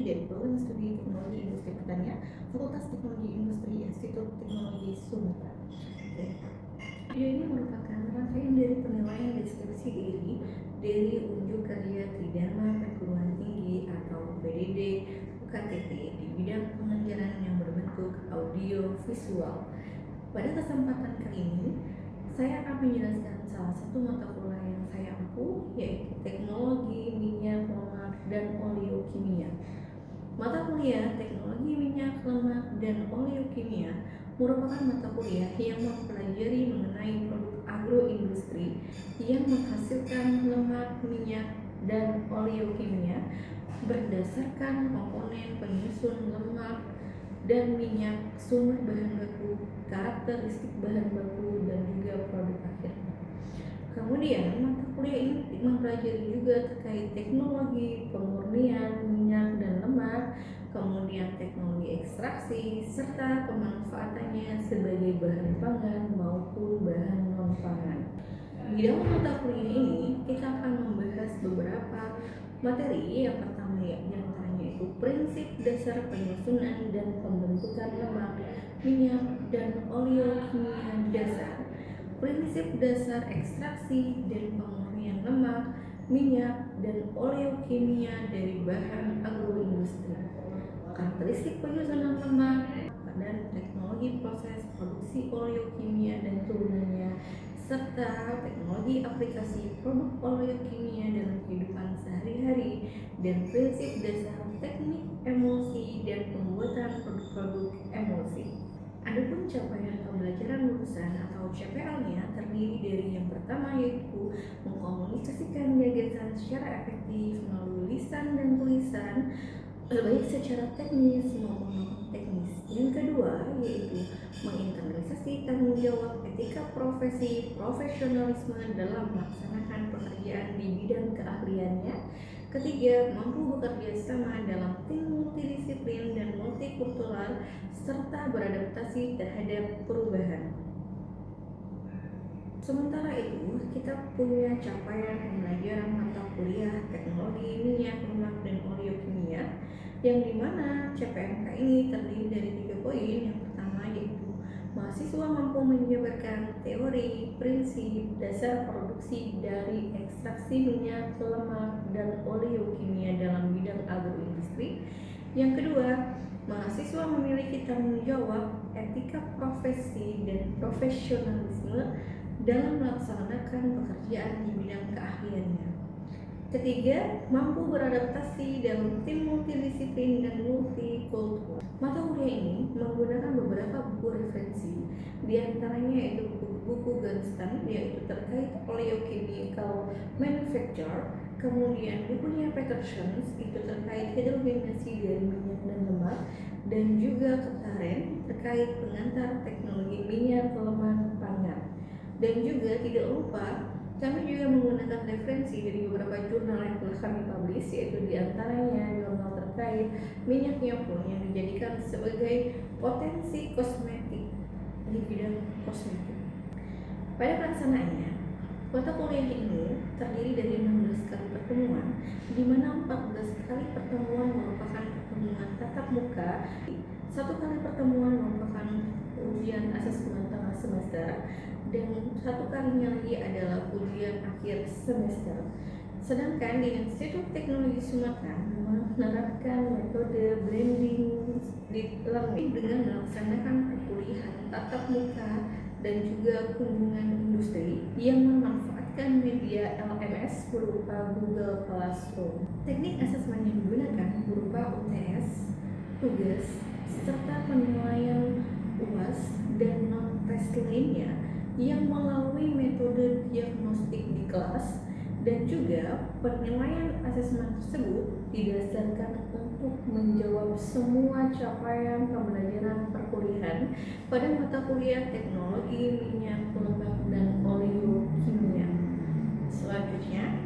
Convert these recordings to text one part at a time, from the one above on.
dari Program Studi Teknologi Industri Pertanian, Fakultas Teknologi Industri Institut Teknologi Sumatera. Video ini merupakan rangkaian dari penilaian deskripsi diri dari unjuk kerja Tridharma Perguruan Tinggi atau PDD UKTP di bidang pengajaran yang berbentuk audio visual. Pada kesempatan kali ini, saya akan menjelaskan salah satu mata kuliah yang saya ampu, yaitu Teknologi Minyak Lemak dan Oleokimia. Mata kuliah Teknologi Minyak Lemak dan Oleokimia merupakan mata kuliah yang mempelajari mengenai produk agroindustri yang menghasilkan lemak, minyak, dan oleokimia berdasarkan komponen penyusun lemak dan minyak, sumber bahan baku, karakteristik bahan baku, dan juga produk akhirnya. Kemudian mata kuliah ini mempelajari juga terkait teknologi pemurnian minyak dan lemak, kemudian teknologi ekstraksi, serta pemanfaatannya sebagai bahan pangan maupun bahan non-pangan. Di dalam mata kuliah ini, kita akan membahas beberapa materi. Yang pertama diantaranya itu prinsip dasar penyusunan dan pembentukan lemak, minyak, dan oleokimia dasar, prinsip dasar ekstraksi dan pemurnian lemak, minyak, dan oleokimia dari bahan agroindustri, karakteristik penyusunan lemak, dan teknologi proses produksi oleokimia dan turunannya, serta teknologi aplikasi produk oleokimia dalam kehidupan sehari-hari, dan prinsip dasar teknik emulsi dan pembuatan produk-produk emulsi. Adapun capaian pembelajaran lulusan atau CPL-nya terdiri dari yang pertama yaitu mengkomunikasikan gagasan secara efektif melalui lisan dan tulisan, baik secara teknis maupun non-teknis. Yang kedua yaitu menginternalisasi tanggung jawab etika profesi, profesionalisme dalam melaksanakan pekerjaan di bidang keahliannya. Ketiga, mampu bekerja sama dalam tim multidisiplin dan multikultural serta beradaptasi terhadap perubahan. Sementara itu, kita punya capaian pembelajaran mata kuliah Teknologi Minyak Lemak dan Oleokimia, yang dimana CPMK ini terdiri dari 3 poin. Yang pertama yaitu mahasiswa mampu menjabarkan teori, prinsip, dasar produksi dari ekstraksi minyak, lemak, dan oleokimia dalam bidang agroindustri. Yang kedua, mahasiswa memiliki tanggung jawab etika profesi dan profesionalisme dalam melaksanakan pekerjaan di bidang keahliannya. Ketiga, mampu beradaptasi dalam tim multidisiplin dan multikultural. Mata kuliah ini menggunakan beberapa buku referensi, di antaranya yaitu buku Gunston, yaitu terkait oleochemical manufacture, kemudian bukunya Peterson itu terkait hidrogenasi dari minyak dan lemak, dan juga Ketaren terkait pengantar teknologi minyak lemak pangan. Dan juga tidak lupa kami juga menggunakan referensi dari beberapa jurnal yang telah kami publish, yaitu diantaranya jurnal terkait minyak nyoklo yang dijadikan sebagai potensi kosmetik di bidang kosmetik. Pada pelaksanaannya, mata kuliah ini terdiri dari 16 kali pertemuan, di mana 14 kali pertemuan merupakan pertemuan tatap muka, 1 kali pertemuan merupakan ujian asesmen tengah semester, dan 1 kalinya lagi adalah ujian akhir semester. Sedangkan di Institut Teknologi Sumatera menerapkan metode blending learning dengan melaksanakan perkuliahan tatap muka dan juga kunjungan industri yang memanfaatkan media LMS berupa Google Classroom. Teknik asesmen yang digunakan berupa UTS, tugas, serta penilaian UAS dan non-tes lainnya yang melalui metode diagnostik di kelas, dan juga penilaian asesmen tersebut didasarkan untuk menjawab semua capaian pembelajaran perkuliahan pada mata kuliah Teknologi Minyak Lemak dan Oleokimia. Selanjutnya,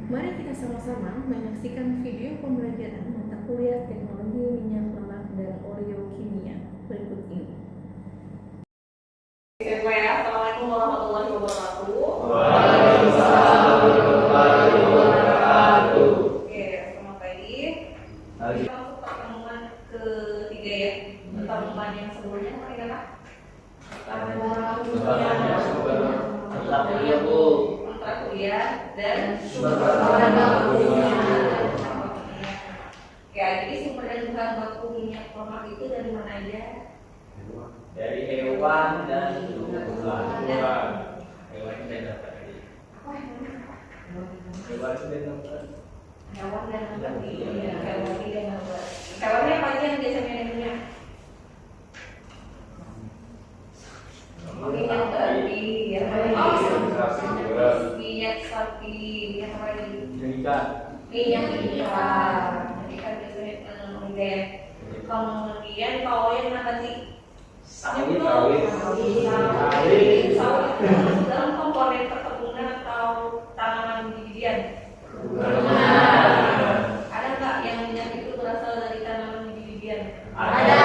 mari kita sama-sama menyaksikan video pembelajaran mata kuliah Teknologi Minyak Lemak dan Oleokimia berikut ini. Assalamualaikum warahmatullahi wabarakatuh. Waalaikumsalam warahmatullahi wabarakatuh. Oke, selamat pagi. Pagi. Kita masuk dan sumber bahan baku minyak. Ya, jadi sumber dan bahan baku minyak lemak itu dari mana aja? dari hewan dan tumbuhan. Hewan itu yang dapat tadi. Apa hewan? Hewan itu yang dapat. Hewan dan nabati. Hewan dan nabati. Hewannya apa aja yang biasanya ada minyak? Minyak babi, ya. Minyak sapi, minyak apa lagi? Ikan. Minyak ikan. Ikan biasanya menggaya. Kemudian kalau yang nabati, Sawit. sawit dalam komponen perkebunan atau tanaman biji-bijian. Ada nggak yang minyak itu berasal dari tanaman biji-bijian? Ada.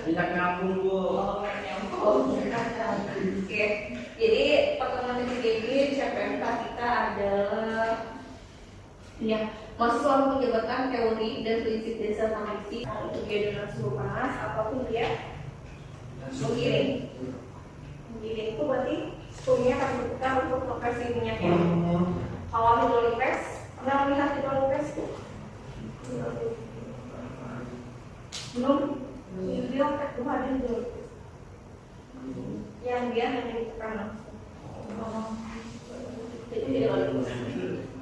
Minyak ngapung, Bu. Oke, jadi pertemuan ketiga di CPMK kita adalah ya mahasiswa menjabarkan teori dan prinsip dasar kondisi untuk dengan suhu panas apapun dia menggiling. Menggiling itu berarti suhunya akan berputar untuk kompresi minyaknya. Kalau hidrolik press, pernah melihat hidrolik press? Belum? Dia belum ada hidrolik press. Yang dia hanya ditekan langsung. Jadi hidrolik press.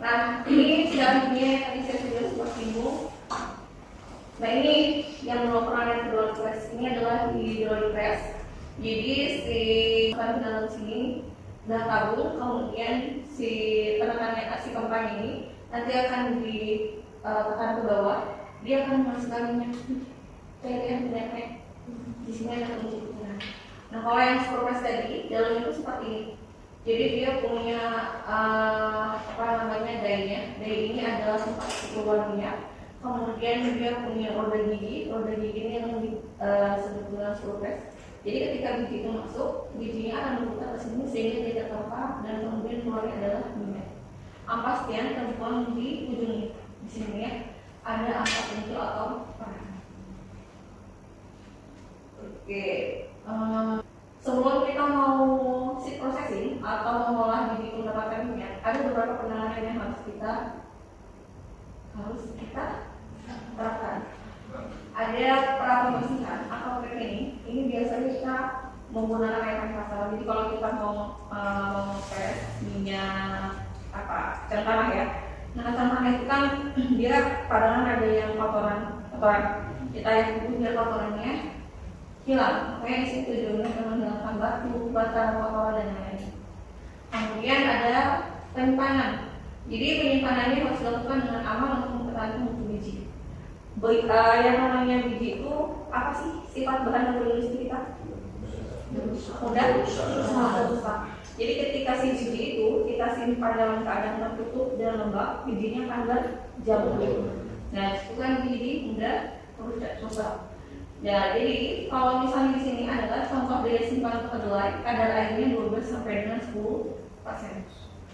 Nah, ini selanjutnya tadi saya sudah sempat singgung. Nah, ini yang melakukan hidrolik press ini adalah hidrolik press. Jadi si ke dalam sini udah tabung, kemudian si penekanan si kompan ini nanti akan ditekan ke bawah, dia akan memasukkan minyak. Kayak minyaknya di sini ada kunci. Nah, kalau yang surprise tadi dalam itu seperti ini. Jadi dia punya dainya. Dai ini adalah tempat keluar minyak. Kemudian dia punya roda gigi. Roda gigi ini yang disebut dengan surprise. Jadi ketika biji itu masuk, bijinya akan berputar ke sini sehingga dia tertempa dan kemudian keluarnya adalah minyak. Ampastian terbuang di ujungnya. Di sini ya ada angka pentil atau perang. Oke. Sebelum kita mau seed processing atau mengolah biji mendapatkan minyak, ada beberapa penanganan yang harus kita terapkan. Ada pembersihan atau cleaning. Ini biasanya kita menggunakan air panas pasal. Jadi kalau kita mau press minyak kacang tanah ya. Nah, kacang tanah itu kan dia kadang ada yang kotoran. Kita yang biar kotorannya hilang. Makanya di situ tujuannya untuk menghilangkan batu, bata, kotoran dan lain-lain. Kemudian ada penyimpanan. Jadi penyimpanannya harus dilakukan dengan aman untuk mempertahankan mutu biji. Yang namanya biji itu apa sih sifat bahan yang bernutrisi kita? Mudah, sangat rusak. Jadi ketika si biji itu kita simpan dalam keadaan tertutup dan lembab, bijinya akan berjamur. Nah, itu kan biji mudah rusak. Ya, jadi kalau misalnya di sini adalah contoh daya simpan kedelai, kadar airnya 12 sampai dengan 10%.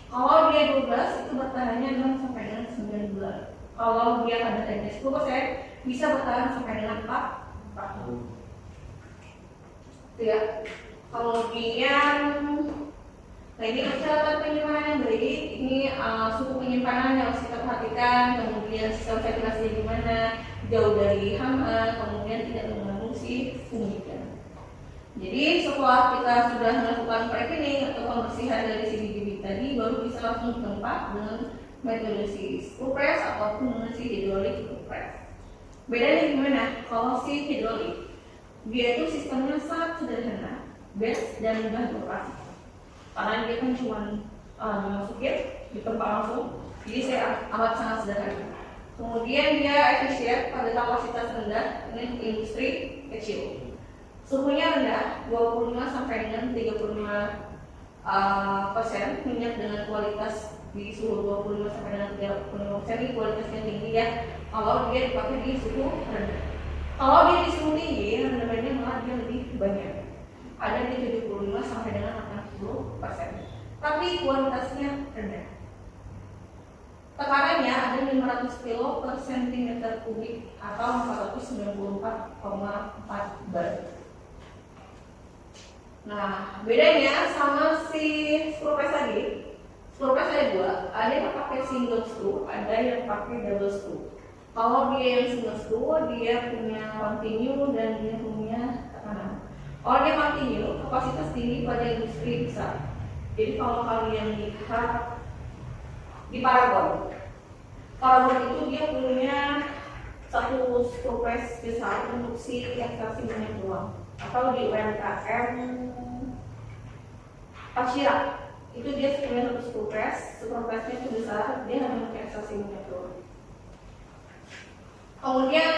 Kalau dia 12 itu bertahannya 6 sampai dengan 9 bulan. Kalau dia kadar airnya 10% bisa bertahan sampai dengan 4 tahun. Itu ya. Kemudian nah ini catatan penyimpanan yang baik. Ini suhu penyimpanan yang harus kita perhatikan. Kemudian sistem ventilasi di mana, jauh dari hama, kemudian tidak mengandung si fungidan. Jadi setelah kita sudah melakukan pre-cleaning atau pembersihan dari si biji-biji tadi, baru bisa langsung ditempat dengan metode si screw press ataupun dengan si hidrolik press. Bedanya gimana? Kalau si hidrolik, dia itu sistemnya sangat sederhana, best dan mudah beroperasi. Karena dia kan cuma dimasukin, ditempa langsung, jadi saya amat sangat sederhana. Kemudian dia efisien pada kapasitas rendah dengan industri kecil. Suhunya rendah, 25 sampai dengan 35% minyak dengan kualitas di suhu 25 sampai dengan 35% ini kualitasnya tinggi ya. Kalau dia dipakai di suhu rendah. Kalau dia di suhu tinggi, rendahannya malah dia lebih banyak. Ada di 75 sampai dengan 60%. Tapi kualitasnya rendah. Tekanannya ada 500 kilo per centimeter kubik atau 494,4 bar. Nah, bedanya sama si screw press tadi, screw press ada dua, ada yang pakai single screw, ada yang pakai double screw. Kalau dia yang single screw, dia punya continue dan dia punya tekanan. Kalau dia continue, kapasitas tinggi pada industri besar. Jadi kalau kalian lihat di Paragon itu dia punya satu screw press besar untuk si ekstraksi minyak doang. Atau di UMKM Pacira itu dia punya satu screw pressnya itu besar, dia hanya pakai ekstraksi minyak doang. Kemudian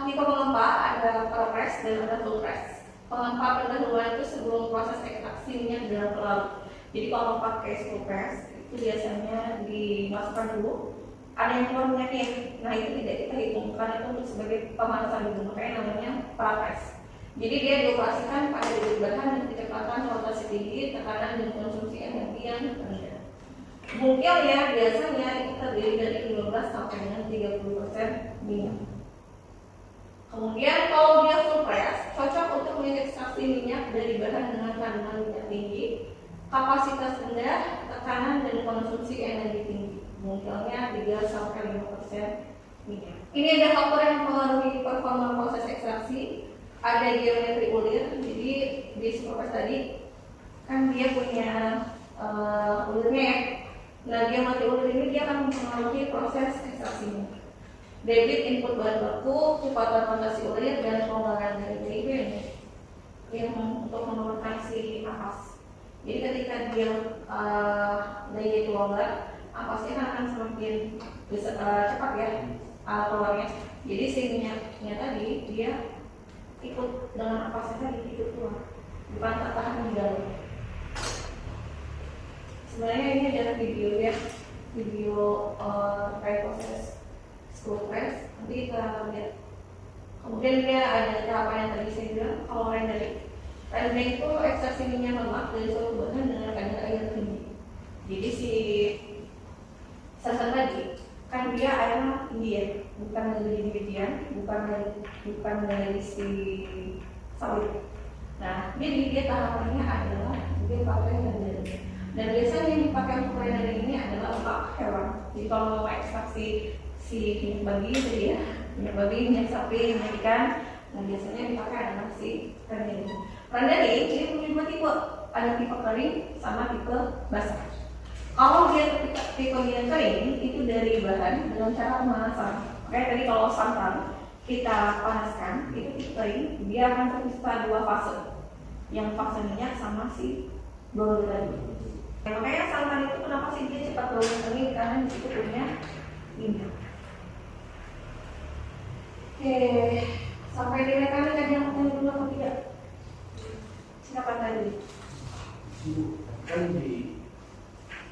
tipe pengempa ada press dan ada full press. Pengempa pendahuluan itu sebelum proses ekstraksi minyak dalam pelarut. Jadi kalau pakai screw press itu biasanya dimasukkan dulu, ada yang keluar minyaknya. Nah itu tidak kita hitungkan itu untuk sebagai pemanasan dulu, makanya namanya press. Jadi dia dioperasikan pada debit bahan dengan kecepatan rotasi tinggi, tekanan dan konsumsi energi yang rendah. Bungkel ya biasanya itu terdiri dari 15 sampai dengan 30% minyak. Kemudian kalau dia full press, cocok untuk mengekstraksi minyak dari bahan dengan kandungan minyak tinggi, kapasitas rendah, tekanan dan konsumsi energi tinggi. Bungkelnya 3 sampai 5% minyak. Ini ada faktor yang mempengaruhi performa proses ekstraksi. Ada geometri ulir, jadi di screw press tadi kan dia punya ulirnya ya. Nah geometri ulir ini dia akan mempengaruhi proses ekstraksinya. Debit input bahan baku, kecepatan rotasi ulir dan pelonggaran dari itu yang untuk menurunkan si ampas. Jadi ketika dia daya itu longgar, ampasnya akan semakin cepat ya keluarnya. Jadi si minyaknya tadi dia ikut dengan ampasnya tadi ikut keluar, bukan tertahan di dalam. Sebenarnya ini adalah video ya, video terkait proses screw press. Nanti kita lihat. Kemudian dia ada tahapan yang tadi saya bilang. Kalau rendering itu ekstraksi minyak lemak dari suatu bahan dengan kadar air tinggi. Jadi si sasaran tadi kan dia airnya tinggi ya, bukan dari bijian, bukan dari si sawit. Nah, jadi dia tahapannya adalah dia pakai rendering. Dan biasanya yang dipakai untuk rendering ini adalah lemak hewan. Jadi kalau mau ekstraksi si minyak babi jadi ya, minyak babi, minyak sapi, minyak ikan, nah biasanya dipakai adalah si rendering. Rendering ini punya dua tipe, ada tipe kering sama tipe basah. Kalau dia tipe yang kering itu dari bahan dengan cara pemanasan. Makanya tadi kalau santan kita panaskan itu tipe kering, dia akan terpisah dua fase, yang fase minyak sama si bawang tadi. Makanya santan itu kenapa sih dia cepat baunya kering, karena di situ punya minyak. Oke, sampai di rekan ada yang mau dulu atau tidak? Silakan tadi. Kan di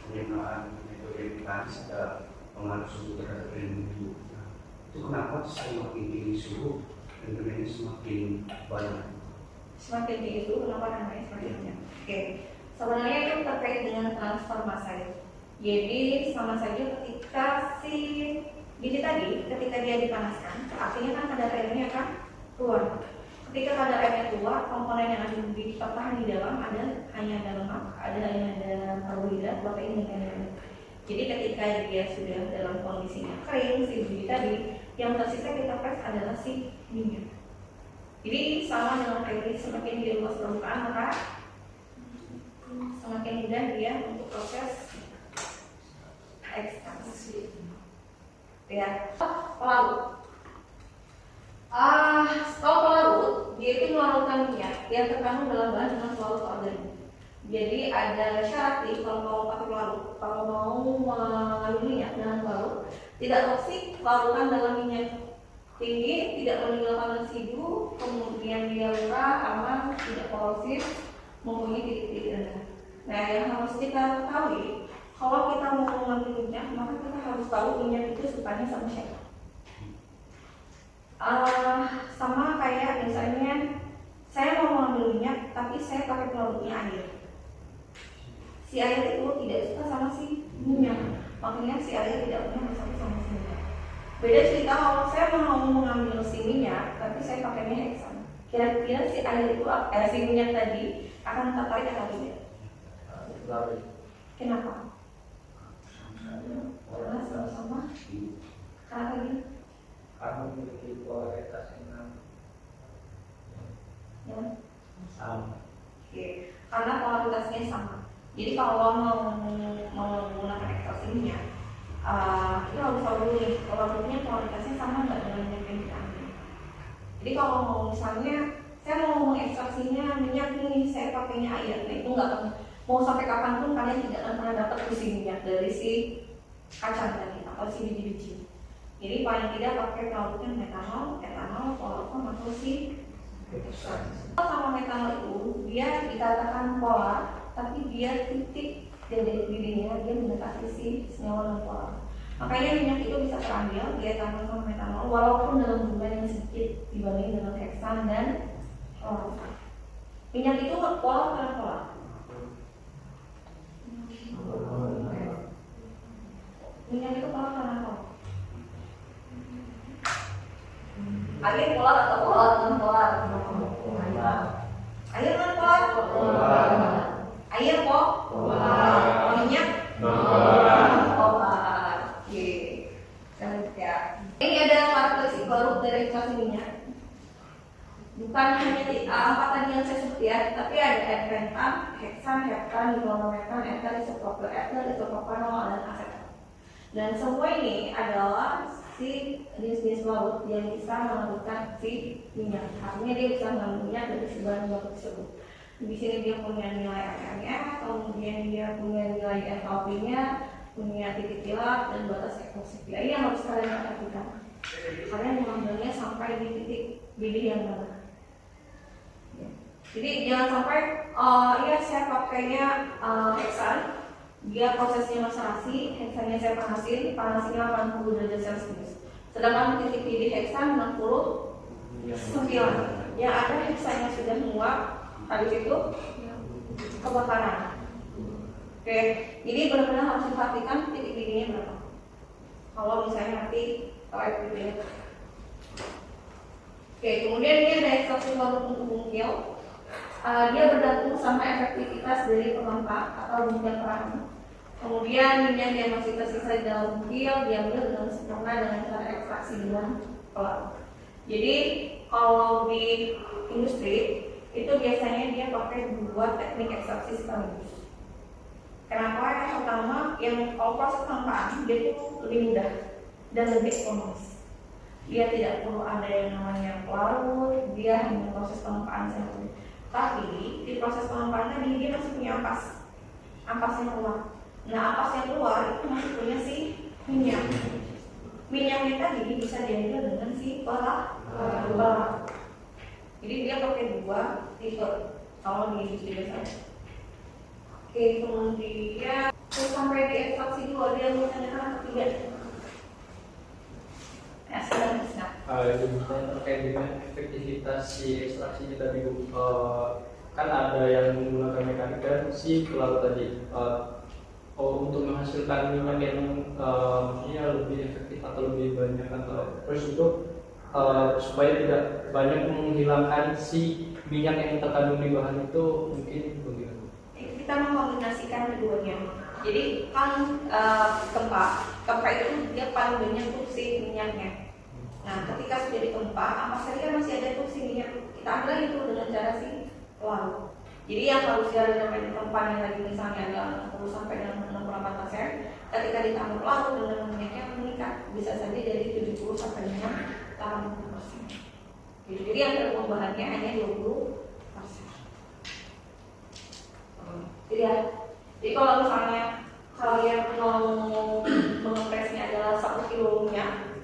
penggunaan metode mekanis ada pengaruh suhu terhadap rendering itu kenapa semakin tinggi suhu renderingannya semakin banyak? Semakin tinggi suhu kenapa namanya semakin banyak? Oke, sebenarnya itu terkait dengan transfer massa. Jadi sama saja ketika si biji tadi ketika dia dipanaskan, artinya kan kadar airnya akan keluar. Ketika kadar airnya keluar, komponen yang ada di tertahan di dalam hanya ada lemak, hanya ada karbohidrat, protein dan energi. Jadi ketika dia sudah dalam kondisinya kering, si biji tadi yang tersisa kita press adalah si minyak. Jadi sama dengan teori semakin dia luas permukaan maka semakin mudah dia untuk proses ekstraksi. Ya, pelarut. Kalau pelarut, dia itu melarutkan minyak yang terkandung dalam bahan dengan pelarut organik. Jadi ada syarat nih kalau mau pakai pelarut, kalau mau mengandung minyak dengan pelarut, tidak toksik, larutan dalam minyak tinggi, tidak meninggalkan residu, kemudian dia murah, aman, tidak korosif, mempunyai titik-titik rendah. Nah, yang harus kita ketahui, kalau kita mau mengambil minyak, maka kita harus tahu minyak itu sukanya sama siapa. Sama kayak misalnya saya mau mengambil minyak, tapi saya pakai pelarutnya air. Si air itu tidak suka sama si minyak, makanya si air tidak punya masalah sama si minyak. Beda cerita kalau saya mau mengambil si minyak, tapi saya pakainya heksan. kira-kira si air itu si minyak tadi akan tertarik atau tidak? Kenapa? Karena sama-sama. Kenapa gitu? Karena memiliki polaritas yang Ya. sama. Oke. Karena polaritasnya sama. Jadi kalau mau menggunakan ekstraksi minyak, kita harus tahu dulu nih, produknya polaritasnya sama nggak dengan minyak yang kita ambil. Jadi kalau mau misalnya saya mau mengekstraksinya minyak nih, saya pakainya air, nah itu nggak akan, mau sampai kapanpun kalian tidak akan pernah dapat isi minyak dari si kacang tadi atau si biji-biji. Jadi paling tidak pakai produknya metanol, etanol, kloroform atau si ekstraksi. Sama metanol itu dia dikatakan polar, tapi dia titik dari bibirnya dia mendekati si senyawa non polar. Makanya minyak itu bisa terambil dia tambah sama metanol walaupun dalam jumlah yang sedikit dibanding dengan heksan dan kloroform. Minyak itu polar atau polar? Minyak itu polar atau polar? Air polar atau polar non polar? Air non polar? Air kok? Minyak? Polar. Oke. Ya. Ini ada karakteristik baru dari ekstraksi minyak. Bukan hanya 4 tadi yang saya sebut ya, tapi ada pentan, heksan, heptan, dichlorometan, eter, isopropyl eter, isopropanol, dan asetat. Dan semua ini adalah si jenis-jenis larut yang bisa mengandungkan si minyak. Artinya dia bisa mengandung minyak dari sebahan baku tersebut. Di sini dia punya nilai RMF, kemudian dia punya nilai entalpinya, punya titik kilap dan batas eksplosif. Ya, ini yang harus kalian perhatikan. Kalian mengambilnya sampai di titik bidih yang mana. Jadi jangan sampai ya saya pakainya heksan, dia prosesnya macerasi, heksannya saya panasnya 80 derajat Celcius. Sedangkan titik bidih heksan 69. Yang ada heksannya sudah menguap, habis itu kebakaran. Oke, jadi benar-benar harus diperhatikan titik bidihnya berapa. Kalau misalnya nanti live bidihnya. Oke, kemudian ini ada ekstraksi baru untuk bungkil. Dia bergantung sama efektivitas dari pelengkap atau bungkil perang. Kemudian minyak yang masih tersisa di dalam bungkil diambil dengan sempurna dengan cara ekstraksi dengan pelarut. Jadi kalau di industri itu biasanya dia pakai 2 teknik ekstraksi sekaligus. Kenapa? Yang pertama, yang kalau proses pelengkapan dia itu lebih mudah dan lebih ekonomis. Dia tidak perlu ada yang namanya pelarut, dia hanya proses pelengkapan saja. Tapi di proses pengempakan tadi dia masih punya ampas yang keluar. Nah, ampas yang keluar itu masih punya si minyak. Minyaknya tadi bisa diambil dengan si pelarut. Jadi dia pakai 2 tipe kalau di industri biasanya. Oke, kemudian sampai di ekstraksi 2 dia menanyakan ketiga. Itu misalnya terkait dengan efektivitas si ekstraksi tadi, kan ada yang menggunakan mekanik dan si pelarut tadi untuk menghasilkan minyak yang maksudnya lebih efektif atau lebih banyak atau terus itu supaya tidak banyak menghilangkan si minyak yang terkandung di bahan itu mungkin bagaimana? Kita mengkombinasikan keduanya. Jadi kan tempa itu dia paling banyak tuh si minyaknya. Nah, ketika sudah ditempa, ampas tadi kan masih ada tuh si minyak. Kita ambil itu dengan cara si pelarut. Jadi yang harusnya dengan tempa yang lagi misalnya ada 60 sampai dengan 68%, ketika ditambah pelarut dengan minyaknya meningkat, bisa saja dari 70 sampai dengan 80%. Jadi yang perubahannya hanya 20%. Jadi kalau misalnya kalian mau mengepresnya adalah 1 kilo minyak,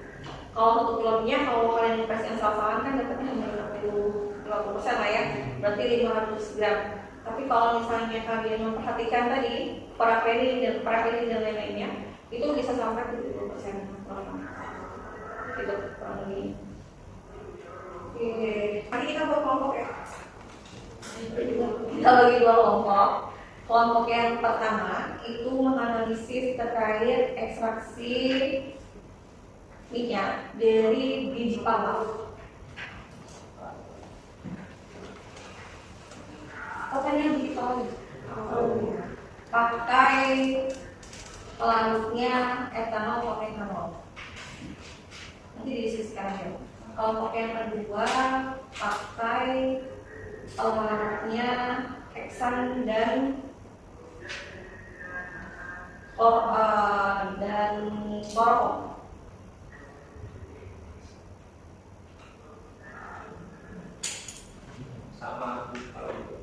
kalau 1 kilo minyak, kalau kalian ngepres yang salah-salahan kan dapatnya hanya 50% lah ya, berarti 500 gram. Tapi kalau misalnya kalian memperhatikan tadi parapenin dan lain-lainnya, itu bisa sampai 70% gitu kurang lebih. Oke, nanti kita buat kelompok ya. Kita bagi 2 kelompok. Kelompok yang pertama itu menganalisis terkait ekstraksi minyak dari biji pala. Pokoknya begitu. Pakai pelarutnya etanol atau etanol. Nanti didiskusikan aja. Kalau pakai yang kedua, pakai pelarutnya heksan dan kloroform. Sama kalau itu.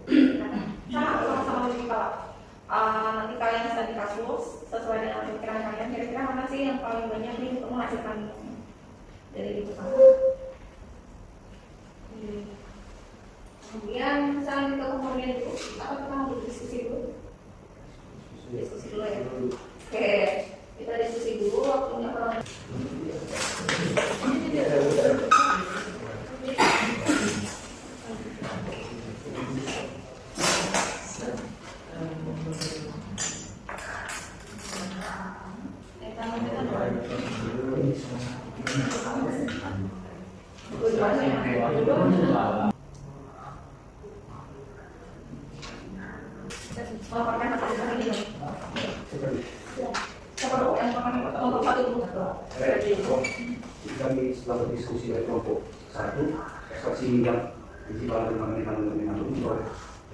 Sama di kepala. Nanti kalian bisa di kasus sesuai dengan pikiran kalian. Kira-kira mana sih yang paling banyak nih untuk menghasilkan dari itu sama? Kemudian misalnya ke komponen itu, apa kita mau diskusi dulu? Diskusi dulu ya. Oke, kita diskusi dulu waktunya kurang. Kami setelah berdiskusi dari kelompok 1, ekstraksi yang prinsipal mengenai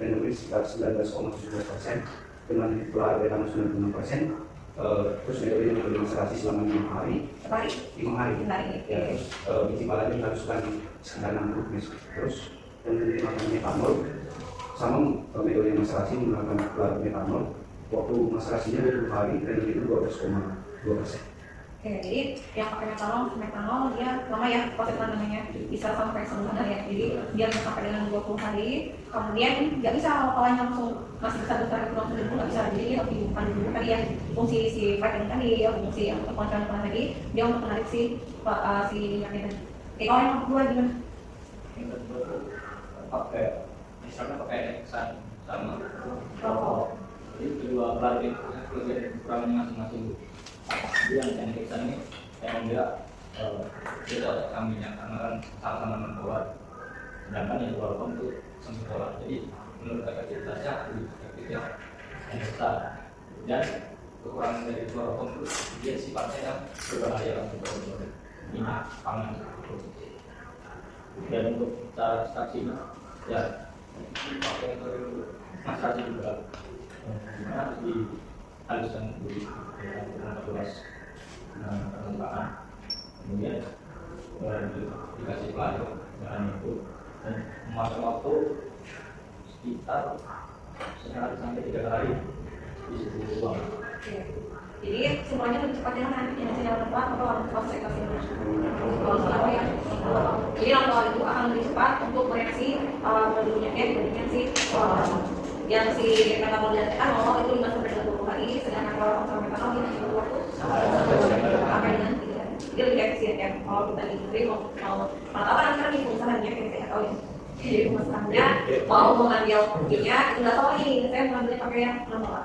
dan sekitar 19,17% dengan pula ada 96%. Terus metode yang berdemonstrasi selama 5 hari. 5 hari. Ya, terus prinsipalnya diharuskan sekitar 60 menit. Terus dan menggunakan metanol sama metode demonstrasi menggunakan pelarut metanol. Waktu demonstrasinya 20 hari dan itu 12,2%. Oke, jadi yang pakai metanol dia lama ya proses tanamnya, bisa sampai sebulan ya. Jadi dia bisa sampai dengan 20 hari. Kemudian nggak bisa palanya langsung masih bisa besar itu langsung dulu, nggak bisa. Jadi dia lebih bukan dulu tadi ya fungsi si vitamin tadi ya, fungsi yang untuk konten tadi dia untuk menarik si minyaknya tadi. Oke, kalau yang kedua gimana? Yang kedua pakai misalnya pakai heksan sama Rokok. Jadi kedua pelarut itu kurangnya masing-masing. Yang heksan ini yang enggak tidak ada minyak karena kan sama-sama membuat, sedangkan yang kloroform itu sempurna. Jadi menurut efektivitasnya lebih efektif yang heksan. Dan kekurangan dari kloroform itu dia sifatnya yang berbahaya untuk minyak pangan. Dan untuk cara ekstraksinya ya pakai metode massage juga, dimana harus dihaluskan dulu dengan permukaan, kemudian dikasih pelarut dengan itu dan memakan waktu sekitar sehari sampai 3 hari di situ doang. Jadi semuanya lebih cepat yang nanti yang saya tempat atau orang proses ekstraksinya. Kalau salah ya. Jadi orang itu akan lebih cepat untuk bereaksi minyaknya dibandingkan si yang si metanol dan etanol itu 5 sampai 20 hari, sedangkan kalau sama metanol dia butuh waktu sampai dengan 3 hari. Dia lebih efisien ya kalau kita di industri mau menetapkan sekarang nih pengusahaannya kayak saya tahu ya. Jadi pengusahaannya mau mengambil minyak itu nggak tahu nih saya mengambil pakai yang manual.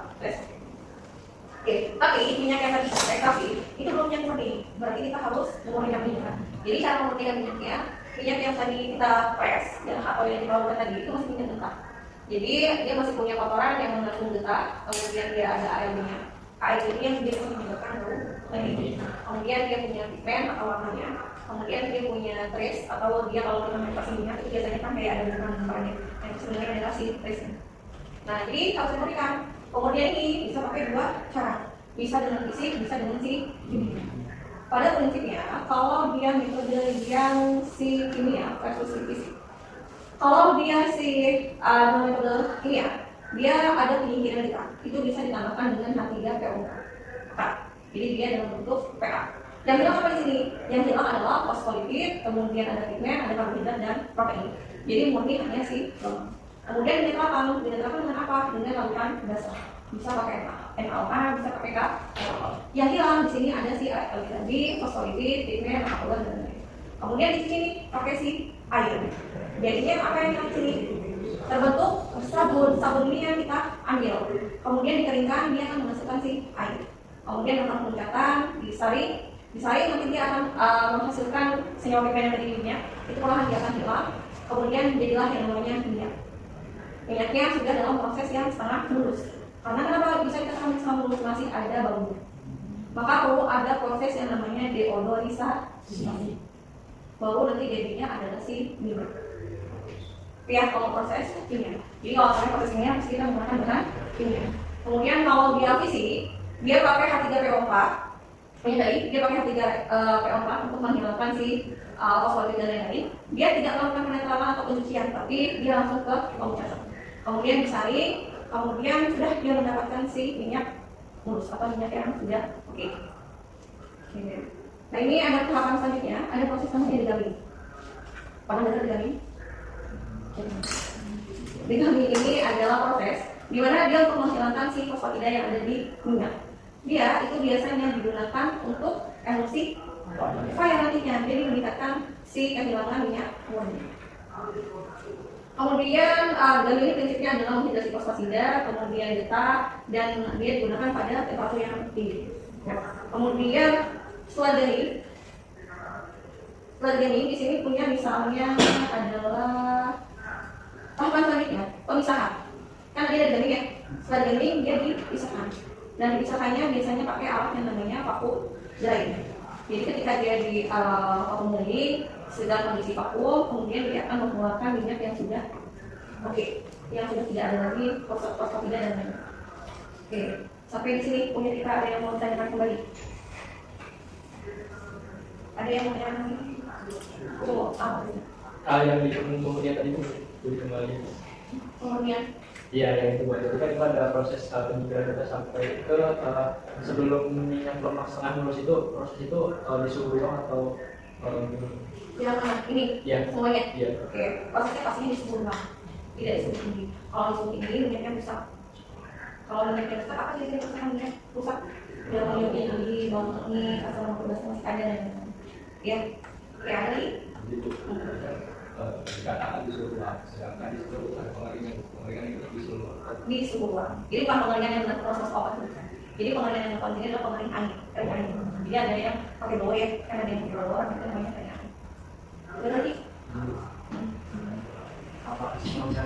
Oke, tapi minyak yang tadi saya ekstraksi itu belum minyak murni, berarti kita harus memurnikan minyak. Jadi cara memurnikan minyaknya, minyak yang tadi kita press atau yang kita lakukan tadi itu masih minyak mentah. Jadi dia masih punya kotoran yang mengandung getah, kemudian dia ada airnya. Air ini yang dia menyebabkan bau. Kemudian dia punya pigmen atau warnanya. Kemudian dia punya trace atau dia kalau kita mengoperasi minyak itu biasanya kan kayak ada benang-benangnya. Nah itu sebenarnya adalah si trace-nya. Nah jadi harus dimurnikan. Kemudian ini bisa pakai 2 cara. Bisa dengan fisik, bisa dengan si kimia. Pada prinsipnya kalau dia metode yang si kimia versus si fisik. Kalau dia si metode kimia, dia ada penyingkiran kita. Itu bisa ditambahkan dengan H3PO4. Jadi dia dalam bentuk PA. Yang hilang apa di sini? Yang hilang adalah fosfolipid, kemudian ada pigmen, ada karbohidrat dan protein. Jadi murni hanya si lemak. Kemudian diterapkan dengan apa? Dengan larutan dasar. Bisa pakai NaOH, bisa pakai K. Yang hilang di sini ada si tadi, fosfolipid, pigmen, karbohidrat dan lain-lain. Kemudian di sini pakai si air. Jadinya apa yang di sini? Terbentuk sabun ini yang kita ambil. Kemudian dikeringkan, dia akan menghasilkan si air. Kemudian melakukan pengecatan, disaring nanti dia akan menghasilkan senyawa pigmen yang tadi minyak. Itu perlahan dia akan hilang. Kemudian jadilah yang namanya minyak. minyaknya sudah dalam proses yang setengah mulus. Karena kenapa bisa dikatakan setengah mulus? Masih ada baunya. Maka perlu ada proses yang namanya deodorisasi. Baru nanti jadinya adalah si minyak. Ya, kalau proses minyak. Jadi kalau saya proses minyak harus kita menggunakan dengan minyak. Kemudian kalau dia fisik, dia pakai H3PO4. Dia pakai H3PO4 untuk menghilangkan si fosfolipid dan lain-lain. Dia tidak melakukan penetralan atau pencucian, tapi dia langsung ke kompresor. Kemudian disaring, kemudian sudah dia mendapatkan si minyak mulus atau minyak yang sudah oke. Nah ini ada tahapan selanjutnya, ada proses namanya degamming. Pernah dengar degamming? Degamming ini adalah proses di mana dia untuk menghilangkan si fosfatida yang ada di minyak. Dia itu biasanya digunakan untuk emulsi fire nantinya, jadi meningkatkan si kehilangan minyak murni. Kemudian degamming ini prinsipnya adalah menghidrasi fosfatida, kemudian getah, dan dia digunakan pada temperatur yang tinggi. Kemudian setelah degamming di sini punya misalnya adalah tahapan selanjutnya pemisahan. Kan dia ada degamming ya. Setelah degamming dia dipisahkan. Dan dipisahkannya biasanya pakai alat yang namanya vacuum drying. Jadi ketika dia di vacuum drying sedang kondisi vakuum, kemudian dia akan mengeluarkan minyak yang sudah yang sudah tidak ada lagi fosfatida dan lain-lain. Sampai di sini punya kita ada yang mau ditanyakan kembali? Ada yang mau ditanyakan? Yang di kemudian tadi itu kembali. Kemudian Iya, yang itu buat. Jadi kan itu ada proses penyimpanan kita sampai ke sebelum minyak lemak setengah mulus itu, proses itu di suhu ruang atau yang mana? Ini? Ya. Semuanya? Iya. Prosesnya pastinya di suhu ruang, tidak di suhu tinggi. Kalau di suhu tinggi minyaknya rusak. Kalau minyaknya rusak, apa sih yang rusak? Minyak rusak. Dia minyaknya tinggi, bau ini, asal lemak masih ada dan ya, kayak ada lagi. Dikatakan di suhu ruang, sedangkan di suhu ruang pengeringan itu di suhu ruang. Di suhu ruang. Jadi bukan pengeringan yang benar proses obat bukan. Jadi pengeringan yang dilakukan ini adalah pengering angin, Jadi ada yang pakai blower, kan ada yang pakai blower, itu namanya kayak angin. Ada lagi? Apa semuanya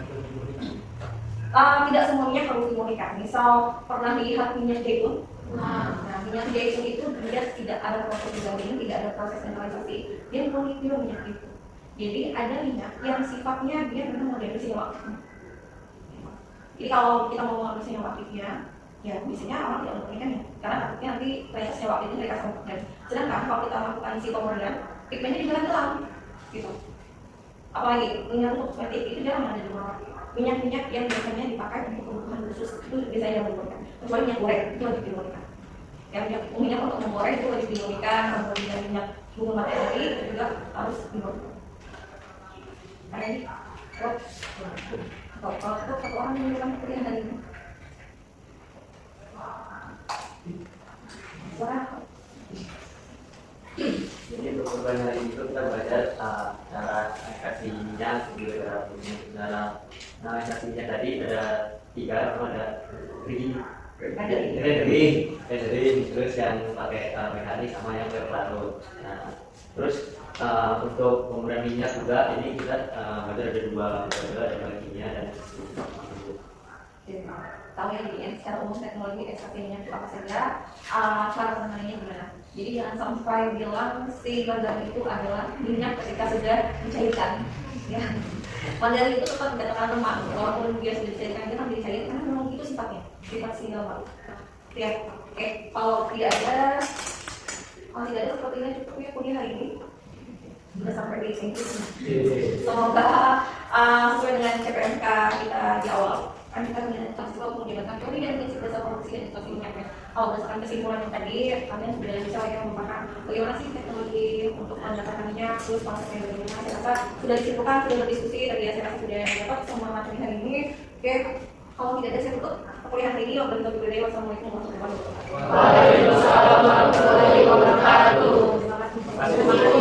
Tidak semuanya harus dimurnikan. Misal pernah lihat minyak zaitun. Nah, minyak zaitun itu dia tidak ada proses degamming, tidak ada proses mineralisasi. Dia murni pure minyak itu. Jadi ada minyak yang sifatnya dia memang model senyawa. Jadi kalau kita mau mengambil senyawa aktifnya, ya biasanya orang tidak memurnikannya, karena takutnya nanti ternyata senyawa aktif itu mereka sambungkan. Sedangkan kalau kita lakukan si pemurnian, pigmennya di dalam, gitu. Apalagi minyak untuk kosmetik itu jarang ada di luar. Minyak-minyak yang biasanya dipakai untuk kebutuhan khusus itu biasanya yang dimurnikan. Kecuali minyak goreng itu wajib dimurnikan. Yang minyak untuk menggoreng itu wajib dimurnikan, kemudian minyak bunga matahari itu juga harus dimurnikan. Ada ini, kalau satu orang yang melakukan kuliah hari ini, jadi untuk korban hari ini kita belajar cara ekstraksi minyak, juga cara ekstraksi minyak tadi ada 3, ada dering, terus yang pakai mekanik sama yang berlarut. Nah, terus untuk pemurnian minyak juga ini kita belajar ada 2 metode, ada kimia dan tahu ya jadi secara umum teknologi ekstraksi minyak itu apa saja, cara penanganannya gimana. Jadi jangan sampai bilang si bahan itu adalah minyak ketika sudah dicairkan. Ya, padahal itu tetap dikatakan lemak, walaupun dia sudah dicairkan dia kan dicair karena memang itu sifatnya, sifat si lemak. Ya, kalau tidak ada sepertinya cukup ya kuliah hari ini. Sudah sampai di sini. Semoga sesuai dengan CPMK kita di awal. Kan kita punya juga menjalankan teori dan prinsip dasar produksi dan ekstraksi minyaknya. Kalau berdasarkan kesimpulan yang tadi, kalian sudah bisa memahami bagaimana sih teknologi untuk mendapatkan minyak, terus konsepnya bagaimana. Saya rasa sudah disimpulkan, sudah berdiskusi, tadi saya rasa sudah dapat semua materi hari ini. Oke, kalau tidak ada saya tutup kuliah hari ini. Wassalamualaikum warahmatullahi wabarakatuh. Waalaikumsalam warahmatullahi wabarakatuh. Terima kasih.